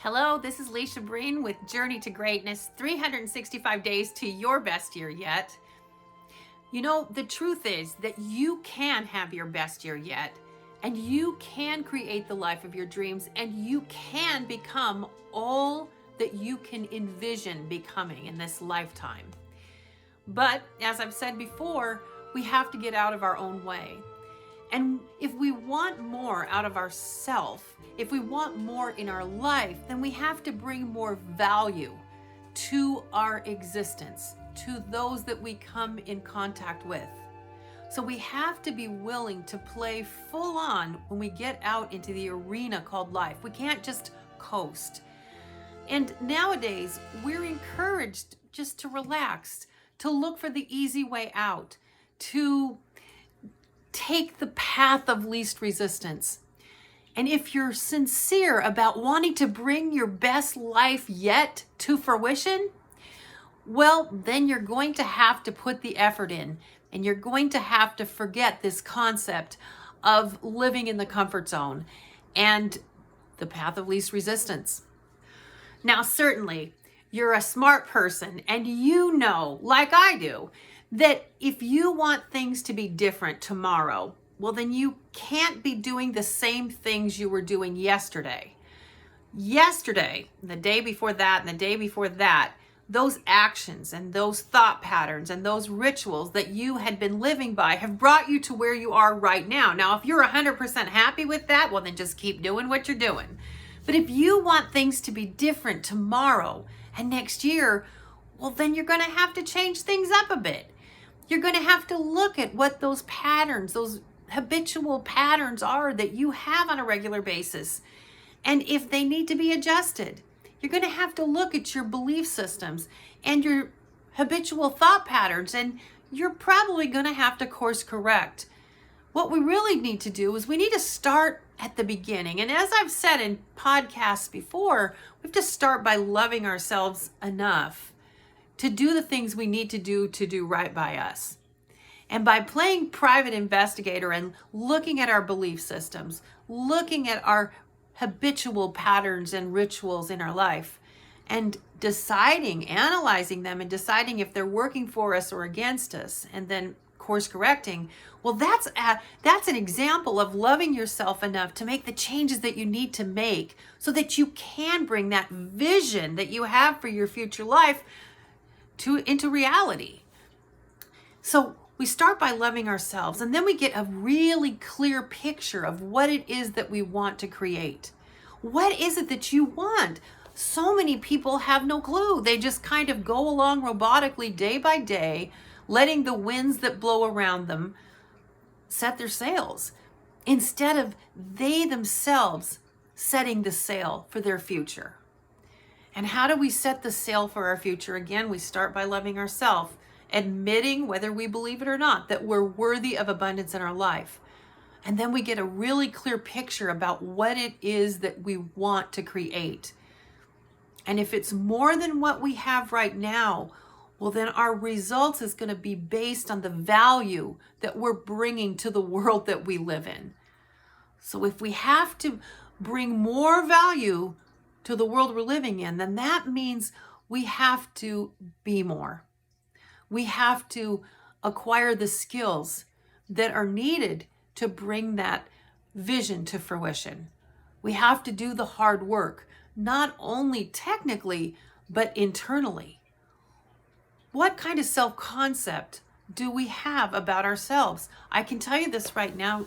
Hello, this is Leisha Breen with Journey to Greatness, 365 days to your best year yet. You know, the truth is that you can have your best year yet, and you can create the life of your dreams, and you can become all that you can envision becoming in this lifetime. But as I've said before, we have to get out of our own way. And if we want more out of ourself, if we want more in our life, then we have to bring more value to our existence, to those that we come in contact with. So we have to be willing to play full on when we get out into the arena called life. We can't just coast. And nowadays, we're encouraged just to relax, to look for the easy way out, to take the path of least resistance. And if you're sincere about wanting to bring your best life yet to fruition, well, then you're going to have to put the effort in, and you're going to have to forget this concept of living in the comfort zone and the path of least resistance. Now, certainly, you're a smart person, and you know, like I do, that if you want things to be different tomorrow, well, then you can't be doing the same things you were doing yesterday. Yesterday, the day before that, and the day before that, those actions and those thought patterns and those rituals that you had been living by have brought you to where you are right now. Now, if you're 100% happy with that, well, then just keep doing what you're doing. But if you want things to be different tomorrow and next year, well, then you're going to have to change things up a bit. You're going to have to look at what those patterns, those habitual patterns are that you have on a regular basis. And if they need to be adjusted, you're going to have to look at your belief systems and your habitual thought patterns, and you're probably going to have to course correct. What we really need to do is we need to start at the beginning. And as I've said in podcasts before, we have to start by loving ourselves enough to do the things we need to do right by us. And by playing private investigator and looking at our belief systems, looking at our habitual patterns and rituals in our life, and deciding, analyzing them and deciding if they're working for us or against us, and then course correcting, well, that's an example of loving yourself enough to make the changes that you need to make so that you can bring that vision that you have for your future life into reality. So we start by loving ourselves, and then we get a really clear picture of what it is that we want to create. What is it that you want? So many people have no clue. They just kind of go along robotically day by day, letting the winds that blow around them set their sails, instead of they themselves setting the sail for their future. And how do we set the sail for our future? Again, we start by loving ourselves, admitting, whether we believe it or not, that we're worthy of abundance in our life. And then we get a really clear picture about what it is that we want to create. And if it's more than what we have right now, well, then our results is going to be based on the value that we're bringing to the world that we live in. So if we have to bring more value to the world we're living in, then that means we have to be more. We have to acquire the skills that are needed to bring that vision to fruition. We have to do the hard work, not only technically, but internally. What kind of self-concept do we have about ourselves? I can tell you this right now,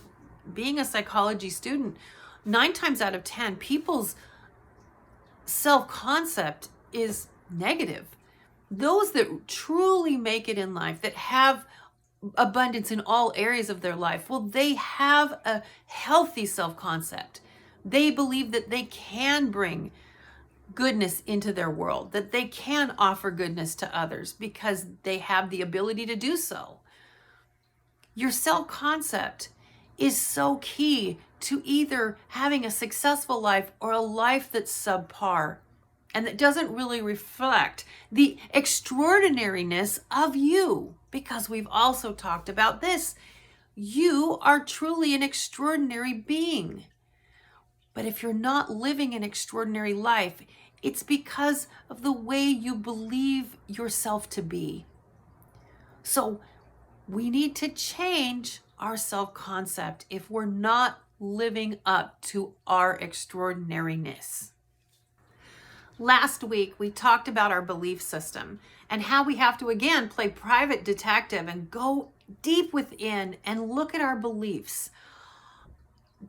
being a psychology student, 9 times out of 10, people's self-concept is negative. Those that truly make it in life, that have abundance in all areas of their life, well, they have a healthy self-concept. They believe that they can bring goodness into their world, that they can offer goodness to others because they have the ability to do so. Your self-concept is so key to either having a successful life or a life that's subpar and that doesn't really reflect the extraordinariness of you, because we've also talked about this. You are truly an extraordinary being. But if you're not living an extraordinary life, it's because of the way you believe yourself to be. So we need to change our self-concept if we're not living up to our extraordinariness. Last week, we talked about our belief system and how we have to, again, play private detective and go deep within and look at our beliefs.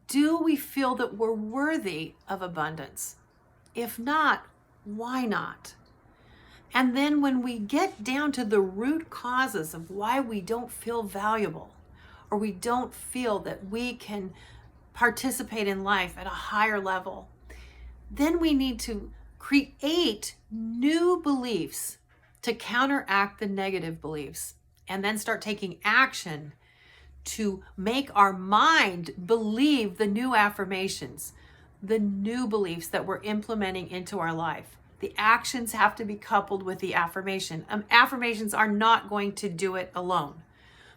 Do we feel that we're worthy of abundance? If not, why not? And then when we get down to the root causes of why we don't feel valuable, or we don't feel that we can participate in life at a higher level, then we need to create new beliefs to counteract the negative beliefs, and then start taking action to make our mind believe the new affirmations, the new beliefs that we're implementing into our life. The actions have to be coupled with the affirmation. Affirmations are not going to do it alone,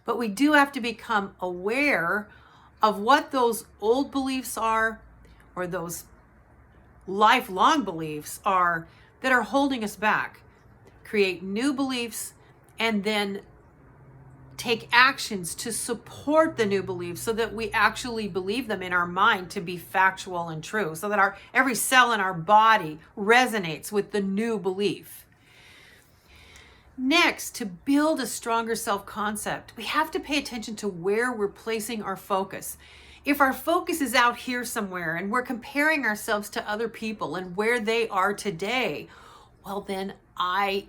but we do have to become aware of what those old beliefs are, or those lifelong beliefs are that are holding us back. Create new beliefs and then take actions to support the new beliefs so that we actually believe them in our mind to be factual and true, so that every cell in our body resonates with the new belief. Next, to build a stronger self-concept, we have to pay attention to where we're placing our focus. If our focus is out here somewhere and we're comparing ourselves to other people and where they are today, well, then I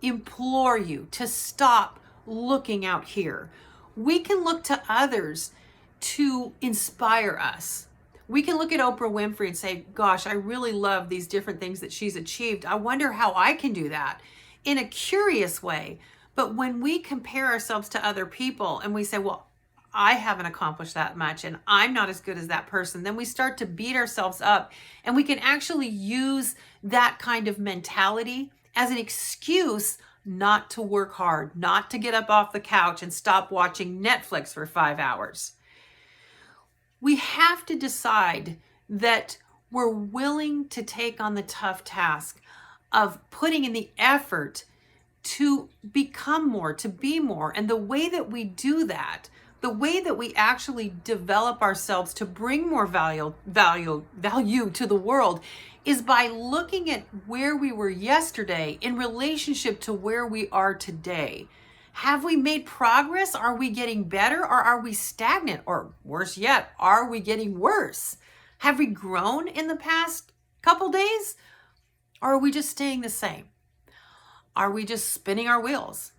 implore you to stop looking out here. We can look to others to inspire us. We can look at Oprah Winfrey and say, gosh, I really love these different things that she's achieved. I wonder how I can do that, in a curious way. But when we compare ourselves to other people and we say, well, I haven't accomplished that much and I'm not as good as that person, then we start to beat ourselves up, and we can actually use that kind of mentality as an excuse not to work hard, not to get up off the couch and stop watching Netflix for 5 hours. We have to decide that we're willing to take on the tough task of putting in the effort to become more, to be more. And the way that we do that, the way that we actually develop ourselves to bring more value to the world, is by looking at where we were yesterday in relationship to where we are today. Have we made progress? Are we getting better, or are we stagnant? Or worse yet, are we getting worse? Have we grown in the past couple days? Or are we just staying the same? Are we just spinning our wheels?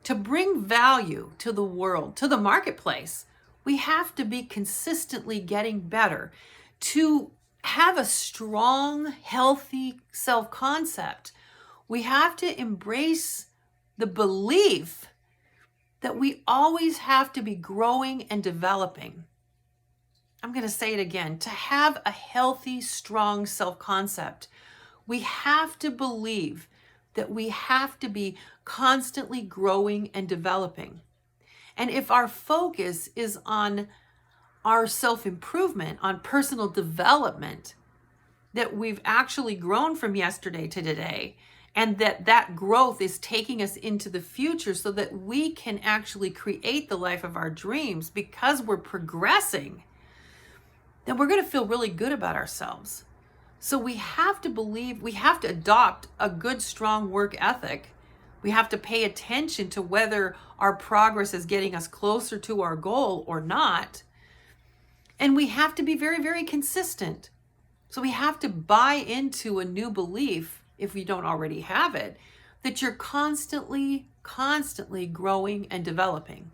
To bring value to the world, to the marketplace, we have to be consistently getting better. To have a strong, healthy self-concept, we have to embrace the belief that we always have to be growing and developing. I'm going to say it again. To have a healthy, strong self-concept, we have to believe that we have to be constantly growing and developing. And if our focus is on our self-improvement, on personal development, that we've actually grown from yesterday to today, and that growth is taking us into the future so that we can actually create the life of our dreams because we're progressing, then we're going to feel really good about ourselves. So we have to believe, we have to adopt a good, strong work ethic. We have to pay attention to whether our progress is getting us closer to our goal or not. And we have to be very, very consistent. So we have to buy into a new belief, if we don't already have it, that you're constantly growing and developing.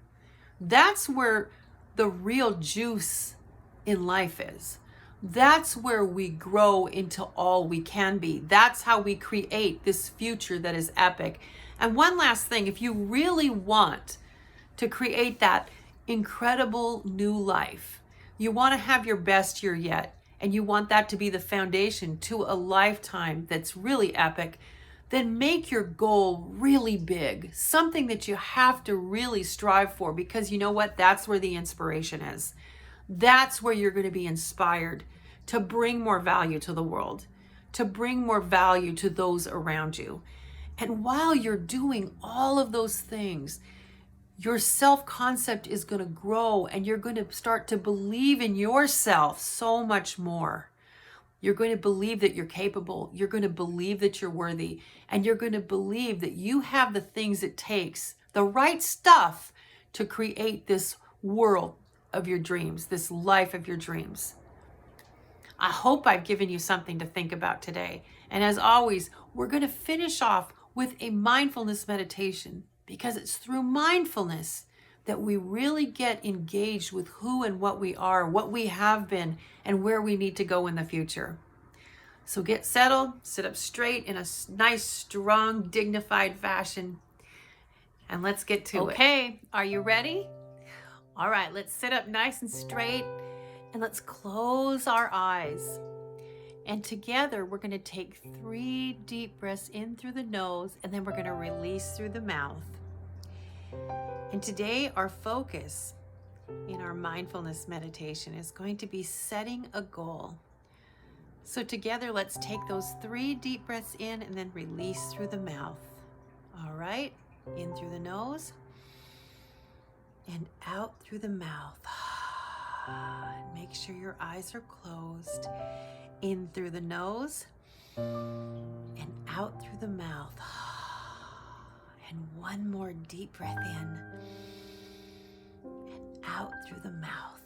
That's where the real juice in life is. That's where we grow into all we can be. That's how we create this future that is epic. And one last thing, if you really want to create that incredible new life, you want to have your best year yet, and you want that to be the foundation to a lifetime that's really epic, then make your goal really big, something that you have to really strive for, because you know what? That's where the inspiration is. That's where you're going to be inspired to bring more value to the world, to bring more value to those around you. And while you're doing all of those things, your self-concept is going to grow, and you're going to start to believe in yourself so much more. You're going to believe that you're capable. You're going to believe that you're worthy. And you're going to believe that you have the things it takes, the right stuff, to create this world of your dreams, this life of your dreams. I hope I've given you something to think about today. And as always, we're going to finish off with a mindfulness meditation, because it's through mindfulness that we really get engaged with who and what we are, what we have been, and where we need to go in the future. So get settled, sit up straight in a nice, strong, dignified fashion, and let's get to it. Okay, are you ready? All right, let's sit up nice and straight, and let's close our eyes. And together, we're going to take 3 deep breaths in through the nose, and then we're going to release through the mouth. And today, our focus in our mindfulness meditation is going to be setting a goal. So together, let's take those 3 deep breaths in and then release through the mouth. All right, in through the nose and out through the mouth. Make sure your eyes are closed. In through the nose and out through the mouth. And one more deep breath in and out through the mouth.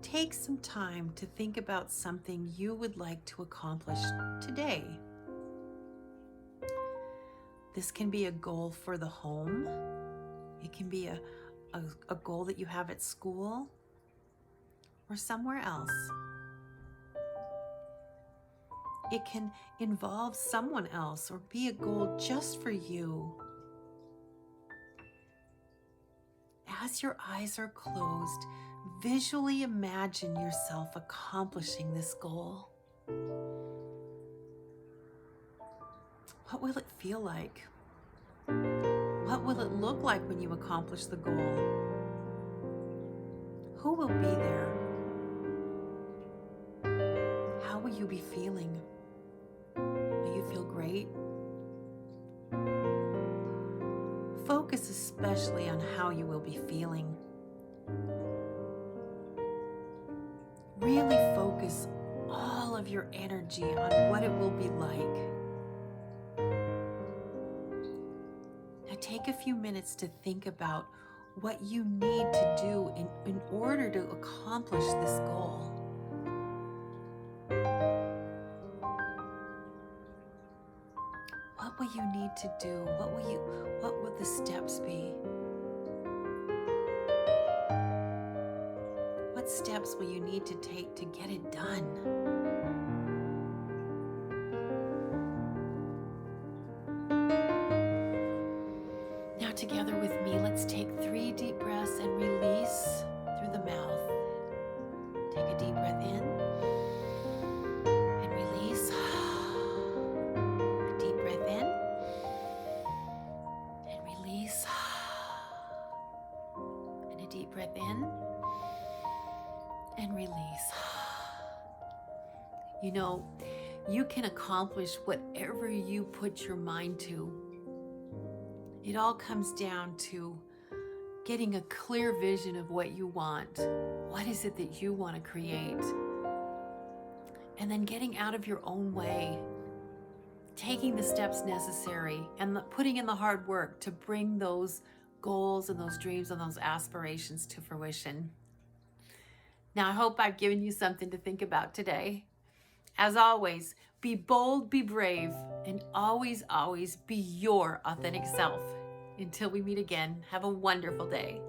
Take some time to think about something you would like to accomplish today. This can be a goal for the home. It can be a goal that you have at school or somewhere else. It can involve someone else or be a goal just for you. As your eyes are closed, visually imagine yourself accomplishing this goal. What will it feel like? What will it look like when you accomplish the goal? Who will be there? How will you be feeling? Will you feel great? Focus especially on how you will be feeling. Really focus all of your energy on what it will be like. Now take a few minutes to think about what you need to do in order to accomplish this goal. What will you need to do? What would the steps be? What steps will you need to take to get it done? Now together with me, let's take 3 deep breaths and release through the mouth. Take a deep breath in and release. A deep breath in and release. And a deep breath in and release. You know, you can accomplish whatever you put your mind to. It all comes down to getting a clear vision of what you want. What is it that you want to create? And then getting out of your own way, taking the steps necessary and putting in the hard work to bring those goals and those dreams and those aspirations to fruition. Now, I hope I've given you something to think about today. As always, be bold, be brave, and always, always be your authentic self. Until we meet again, have a wonderful day.